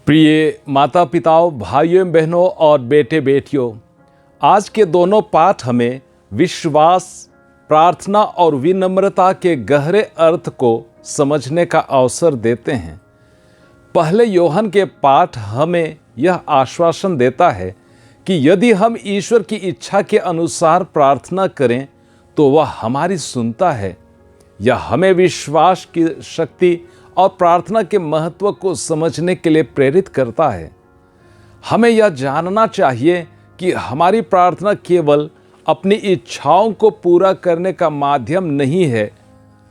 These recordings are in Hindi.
प्रिय माता पिताओं, भाइयों बहनों और बेटे बेटियों, आज के दोनों पाठ हमें विश्वास, प्रार्थना और विनम्रता के गहरे अर्थ को समझने का अवसर देते हैं। पहले यूहन्ना के पाठ हमें यह आश्वासन देता है कि यदि हम ईश्वर की इच्छा के अनुसार प्रार्थना करें तो वह हमारी सुनता है। यह हमें विश्वास की शक्ति और प्रार्थना के महत्व को समझने के लिए प्रेरित करता है। हमें यह जानना चाहिए कि हमारी प्रार्थना केवल अपनी इच्छाओं को पूरा करने का माध्यम नहीं है,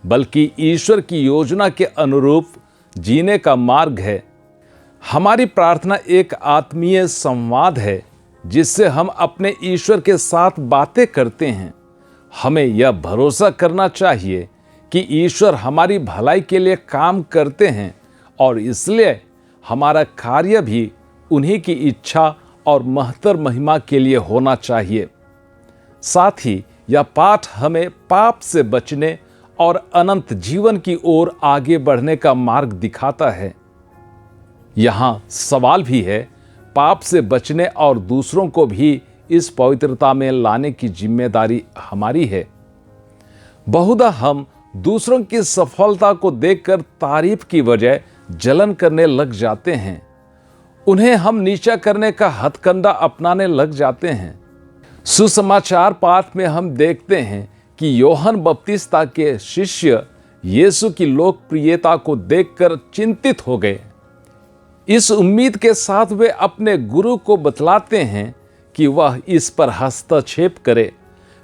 बल्कि ईश्वर की योजना के अनुरूप जीने का मार्ग है। हमारी प्रार्थना एक आत्मीय संवाद है जिससे हम अपने ईश्वर के साथ बातें करते हैं। हमें यह भरोसा करना चाहिए कि ईश्वर हमारी भलाई के लिए काम करते हैं और इसलिए हमारा कार्य भी उन्हीं की इच्छा और महत्तर महिमा के लिए होना चाहिए। साथ ही यह पाठ हमें पाप से बचने और अनंत जीवन की ओर आगे बढ़ने का मार्ग दिखाता है। यहाँ सवाल भी है, पाप से बचने और दूसरों को भी इस पवित्रता में लाने की जिम्मेदारी हमारी है। बहुधा हम दूसरों की सफलता को देखकर तारीफ की बजाय जलन करने लग जाते हैं। उन्हें हम नीचा करने का हथकंडा अपनाने लग जाते हैं। सुसमाचार पाठ में हम देखते हैं कि यूहन्ना बपतिस्ता के शिष्य यीशु की लोकप्रियता को देखकर चिंतित हो गए। इस उम्मीद के साथ वे अपने गुरु को बतलाते हैं कि वह इस पर हस्तक्षेप करे,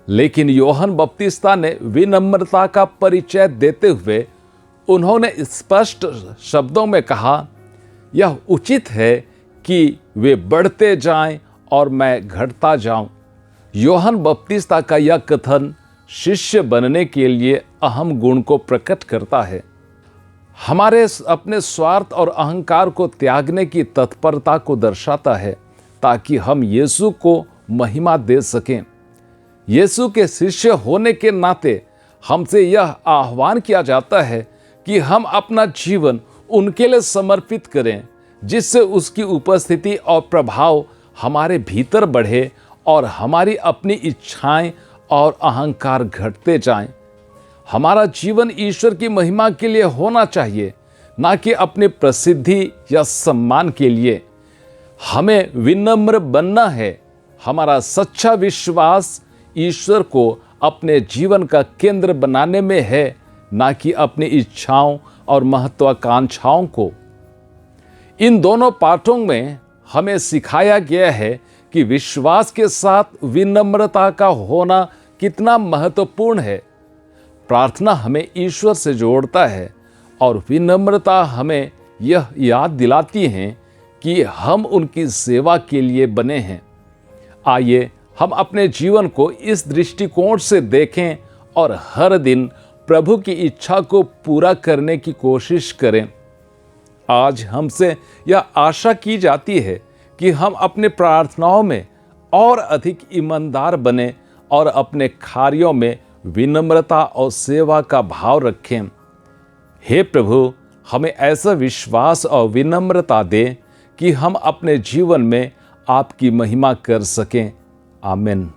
लेकिन यूहन्ना बपतिस्ता ने विनम्रता का परिचय देते हुए उन्होंने स्पष्ट शब्दों में कहा, यह उचित है कि वे बढ़ते जाएं और मैं घटता जाऊं। यूहन्ना बपतिस्ता का यह कथन शिष्य बनने के लिए अहम गुण को प्रकट करता है। हमारे अपने स्वार्थ और अहंकार को त्यागने की तत्परता को दर्शाता है ताकि हम यीशु को महिमा दे सकें। यीशु के शिष्य होने के नाते हमसे यह आह्वान किया जाता है कि हम अपना जीवन उनके लिए समर्पित करें, जिससे उसकी उपस्थिति और प्रभाव हमारे भीतर बढ़े और हमारी अपनी इच्छाएं और अहंकार घटते जाएं। हमारा जीवन ईश्वर की महिमा के लिए होना चाहिए, ना कि अपनी प्रसिद्धि या सम्मान के लिए। हमें विनम्र बनना है। हमारा सच्चा विश्वास ईश्वर को अपने जीवन का केंद्र बनाने में है, ना कि अपनी इच्छाओं और महत्वाकांक्षाओं को। इन दोनों पाठों में हमें सिखाया गया है कि विश्वास के साथ विनम्रता का होना कितना महत्वपूर्ण है। प्रार्थना हमें ईश्वर से जोड़ता है और विनम्रता हमें यह याद दिलाती है कि हम उनकी सेवा के लिए बने हैं। आइए हम अपने जीवन को इस दृष्टिकोण से देखें और हर दिन प्रभु की इच्छा को पूरा करने की कोशिश करें। आज हमसे यह आशा की जाती है कि हम अपने प्रार्थनाओं में और अधिक ईमानदार बने और अपने कार्यों में विनम्रता और सेवा का भाव रखें। हे प्रभु, हमें ऐसा विश्वास और विनम्रता दे कि हम अपने जीवन में आपकी महिमा कर सकें। आमीन।